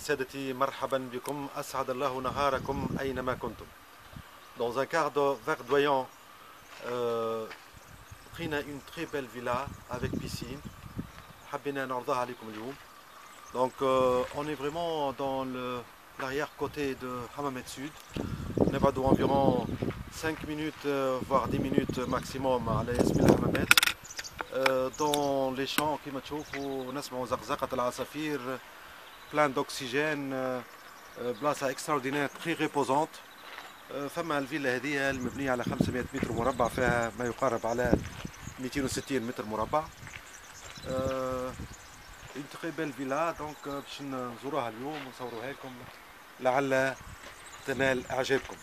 سادتي مرحبا بكم أسعد الله نهاركم أينما كنتم. Dans un cadre verdoyant, لقينا une très belle villa avec piscine. حبينا نعرضها عليكم اليوم. Donc on est vraiment dans l'arrière-côté de Hammamet Sud. نبعد environ 5 minutes voire 10 minutes maximum على ياسمين حمامات. Dans les champs كما تشوفوا نسمعوا زقزقة العصافير. Plein d'oxygène, بلاصة extraordinaire, très reposante. فما الفيلا هذه المبنية على 500 متر مربع، فيها ما يقارب على 260 متر مربع. une très belle villa، donc باش نزوروها اليوم ونصوروها لكم لعل تنال اعجابكم.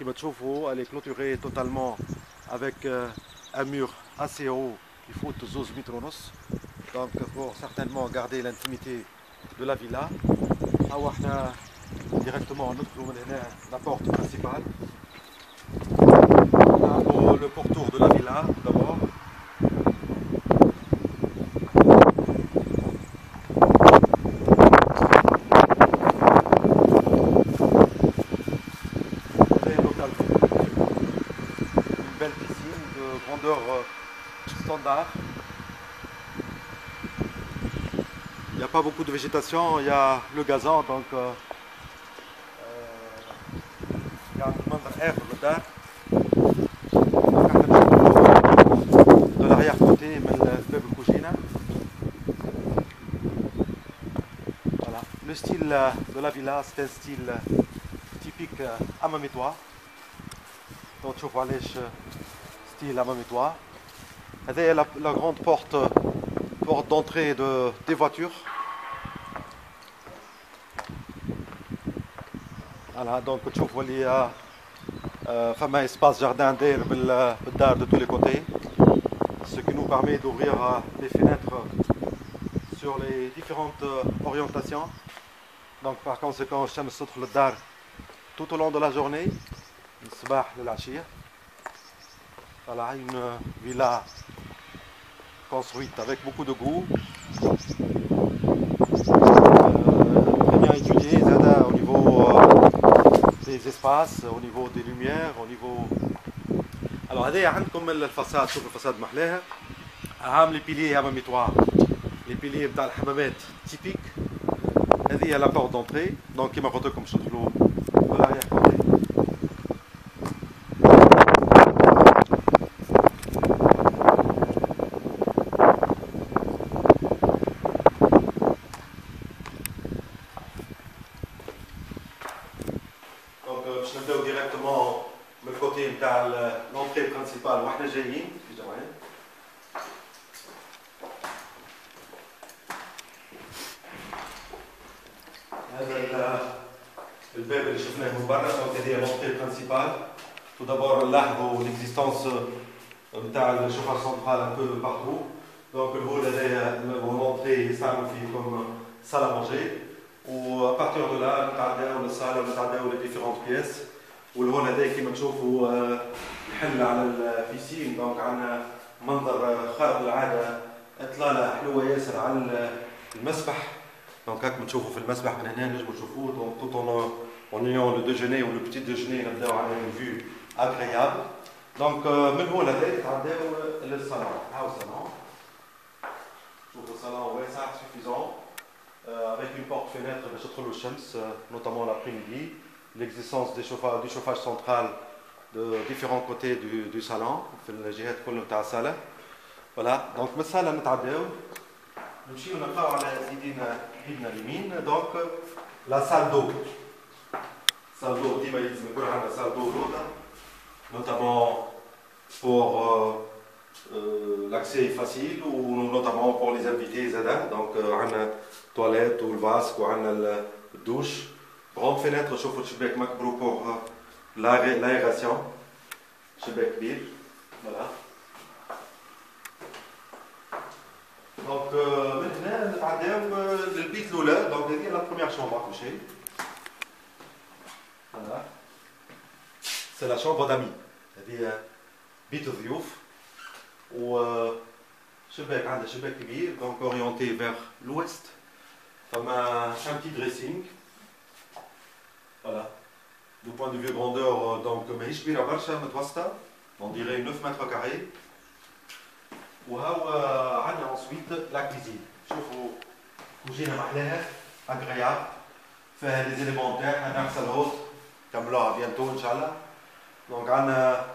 كما تشوفوا elle est clôturée totalement avec un mur assez haut qui fait 12 متر ونص، donc pour certainement garder l'intimité de la villa. أو احنا directement ندخلوا من هنا la porte principale. Le pourtour de la villa d'abord. Une belle piscine de grandeur standard. Il n'y a pas beaucoup de végétation, il y a le gazon, donc il y a un منظر آخر للدار. De l'arrière-côté من باب الكوجينة. Voilà. Le style de la villa, c'est un style typique hamamitois. Donc تشوفوا علاش style hamamitois. هذه la grande porte d'entrée des voitures. Voilà, donc تشوفوا اللي فما espace jardin d'air بالدار de tous les côtés, ce qui nous permet d'ouvrir les fenêtres sur les différentes orientations. Donc par conséquent الشمس تدخل الدار tout au long de la journée من الصباح للعشية. Voilà, une villa construite avec beaucoup de goût, très bien étudiée au niveau des espaces, au niveau des lumières, au niveau. Alors هذه عندكم الفساد، شوفوا الفساد محلاها. أهم لي بيلي هماميتوا، لي بيلي بتاع الحمامات تيبيك. هذه لا بورت دونتري، دونك كيما قلت لكم باش ندخلوا بالاريير كوتي. باش نبداو ديريكتومون من الكوتي نتاع لونطري برينسيبال واحنا جايين في جمعين. هذا الباب اللي شفناه من برا، دونك هذه لونطري برينسيبال. تو دابور نلاحظوا ليكزيستونس نتاع الشوفاج سنترال ان بو بارتو. دونك الهول هذايا لونطري يستعمل فيه كوم سال ا مونجي. و بارتير دو لا نتعداو للصاله ونتعداو لي ديفيرونت بياس. والهون هذا كيما تشوفوا يحل على البيسين، دونك عندنا منظر خارق العاده، اطلاله حلوه ياسر على المسبح. دونك هاكم تشوفوا في المسبح من هنا نجموا تشوفوه. دونك tout en ayant le déjeuner ou le petit déjeuner نبداو عندنا une vue agréable. دونك من هون هذا نتعداو للصالون. هاو الصالون، شوفوا الصالون واسع suffisant. Avec une porte-fenêtre باش تدخلوا الشمس notamment l'après-midi. L'existence du chauffage central de différents côtés du salon في الجهات كل نتاع الصاله. Voilà, donc من الصاله نتعداو نمشيو نلقاو على ايدينا اليمين دونك لا سال دو. سال دو ديما لازم يكون عندنا سال دو لوطا notamment pour l'accès facile ou notamment pour les invités زادا. donc عندنا toilette ou le vasque وعندنا الدوش. grande fenêtre شوفوا الشباك مكبرو pour l'aération. شباك كبير. voilà. donc من هنا نتعداو للبيت الاولى. donc هذه لا بروميير شومبر à coucher. voilà. c'est la chambre d'amis. هذه بيت الضيوف. و شباك عندها شباك كبير، donc orienté vers l'ouest. Comme un petit dressing. Voilà. Du point de vue grandeur, donc, ماهيش كبيرة برشا متوسطة. On dirait 9 mètres carrés. وهو عندنا ensuite la cuisine. شوفوا كوجينة محلاها agréable. فيها les éléments تاعها نفس الهوت كملوها bientôt إن شاء الله. Donc عندنا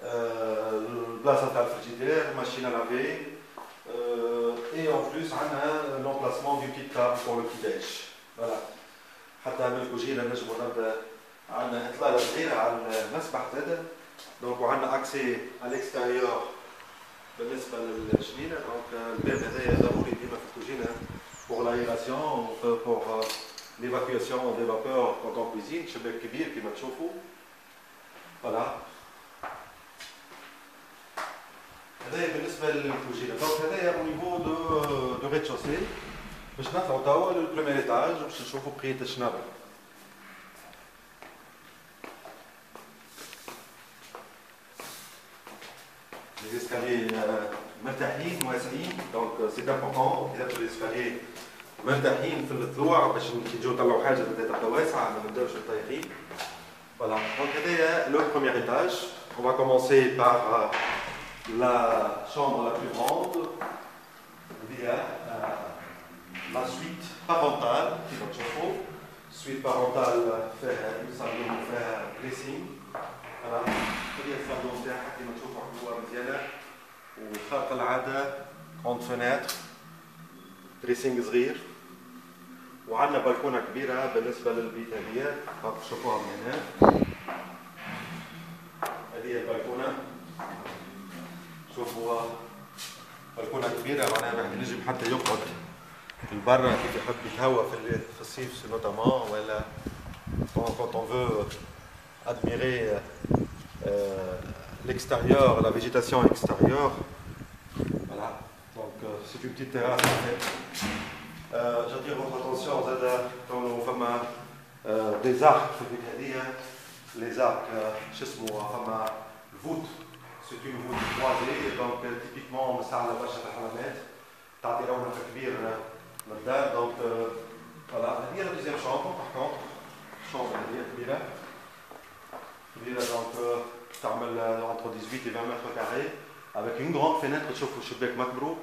البلاصة تاع الفريجيدير، ماشين à laver. Et en plus عندنا l'emplacement d'une petite table pour le petit-déj. Voilà. حتى من الكوجينة نجموا نبدا عندنا إطلالة صغيرة على المسبح زادا. دونك وعندنا أكسي على الإكستيريور بالنسبة للجنينة. دونك الباب هذايا ضروري ديما في الكوجينة pour l'aération, pour l'évacuation des vapeurs quand on cuisine. شباك كبير كما تشوفوا. Voilà. هذايا بالنسبة للكوجينة. دونك هذايا au niveau de rez-de-chaussée. باش نطلعوا توا للبريمير إيتاج باش نشوفوا بقية الشنابل. Les escaliers مرتاحين واسعين. دونك سي امبورطون يلزم الاسكاليي مرتاحين في الطلوع باش كي نجيو نطلعوا حاجه تبدا واسعه ما نبداوش طايحين. Voilà. Donc هذايا le premier étage. On va commencer par la chambre la plus grande. Via la suite parentale كيما تشوفوا. Suite parentale فيها يصلوا فيها dressing. Voilà. هذه الصالون تاعها كيما تشوفوا حلوه مزيانه وخارقه العاده. grande fenêtre. دريسينغ صغير. وعندنا بلكونه كبيره بالنسبه للبيت هذيا. راكم تشوفوها من هنا. هذه البلكونه. شوفوها بلكونه كبيره معناها واحد ينجم حتى يقعد البرا كيف يحب يتهوى في الصيف نوتامون ولا quand on veut admirer l'extérieur, la végétation extérieure. Voilà, donc c'est une petite terrasse en fait. J'attire votre attention dans nos fameux des arcs في البيت هذيا. Les arcs شو اسمه فما voûte. C'est une voûte croisée donc typiquement مساعدة برشا في الحمامات. تعطي رونق كبير للدار. donc voilà. هذه la deuxième chambre par contre. chambre هذيا كبيرة. Donc تعمل entre 18 et 20 mètres carrés avec une grande fenêtre تشوفوا شباك مكبرو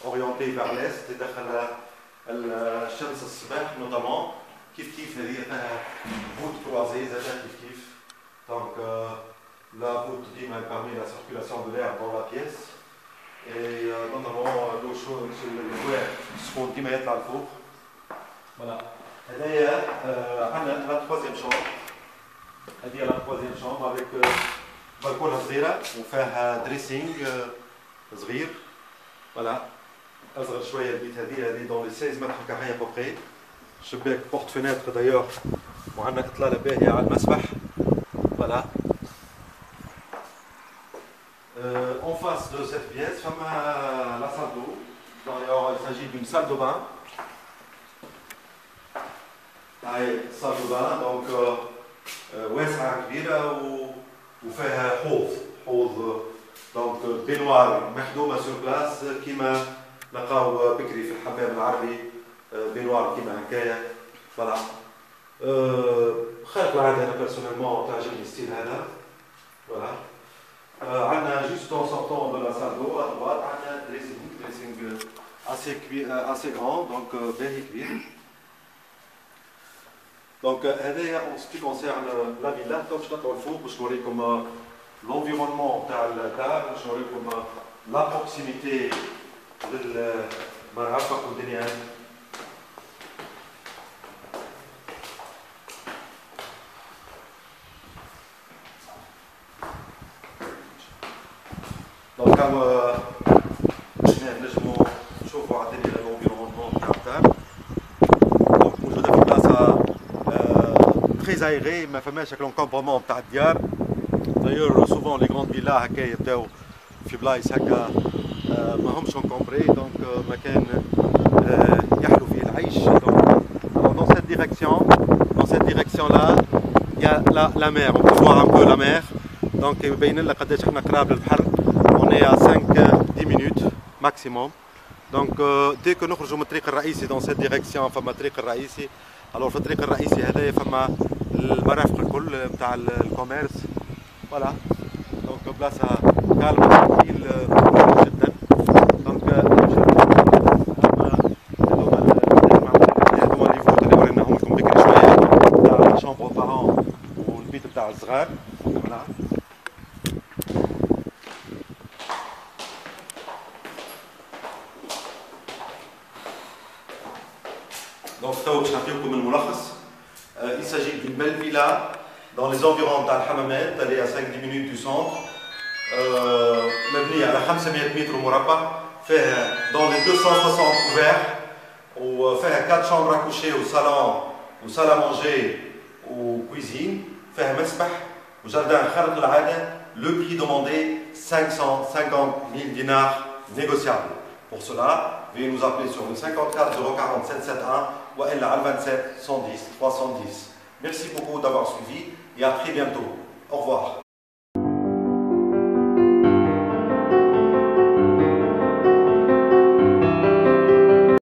orienté vers l'est تدخل الشمس الصباح notamment. كيف هذه فيها voûte croisée زادا كيف. donc la voûte ديما permet la circulation de l'air dans la pièce et notamment l'eau chaude الهواء السخون ديما يطلع لفوق. voilà. هذايا عندنا la troisième chambre. هذه la troisième chambre avec بلكونه صغيره وفيها دريسينغ صغير. voilà. اصغر شويه البيت هذه dans les 16 mètres carrés à peu près. شباك porte fenêtre d'ailleurs وعندنا اطلاله باهيه على المسبح. voilà. En face de cette pièce, la salle d'eau. D'ailleurs, il s'agit d'une salle de bain. salle de bain, donc واسعة كبيرة وفيها حوض donc بينوار مخدومة sur place كيما نلقاو بكري في الحمام العربي بينوار كيما هكايا. voilà. خارق العادة أنا personnellement تعجبني الستيل هذا. voilà. عندنا juste en sortant de la salle d'eau à droite عندنا dressing assez grand donc باهي كبير. donc هذايا en ce qui concerne la villa. donc باش نطلعوا الفوق باش نوريكم l'environnement تاع الدار باش نوريكم la proximité للمرافق والدنيا هذه. donc هنا نجموا نشوفوا عدني l'environnement تاع الدار. donc موجودة في بلاصة très aérée ما فماش هكا l'encombrement تاع الديار. d'ailleurs souvent les grandes villas هكا يبداو في بلايص هكا ما همش encombrés donc مكان يحلو فيه العيش. donc dans cette direction là il y a la mer. on peut voir un peu la mer. donc يبين لنا قداش احنا قراب للبحر. on est à 5-10 minutes maximum دونك دي كو نخرجوا من الطريق الرئيسي دون سيت ديريكسيون فما الطريق الرئيسي. الوغ في الطريق الرئيسي هذايا فما المرافق الكل نتاع الكوميرس. فوالا دونك بلاصه كالمه ترانكيل جدا. دونك هذوما لي فوت اللي وريناهم لكم بكري شويه تاع شامبر بارون والبيت بتاع الصغار. فوالا donc il s'agit d'une belle villa dans les environs de Al-Hammamet, elle est à 5-10 minutes du centre. مبنية على 500 متر مربع، فيها dans les 260 couverts وفيها 4 chambres à coucher au salon وsalle à manger ou cuisine، فيها مسبح وجردin خارق العادة. Le prix demandé 550 000 dinars négociables. Pour cela, veuillez nous appeler sur le 54 040 771 ou à la 27 110 310. Merci beaucoup d'avoir suivi et à très bientôt. Au revoir.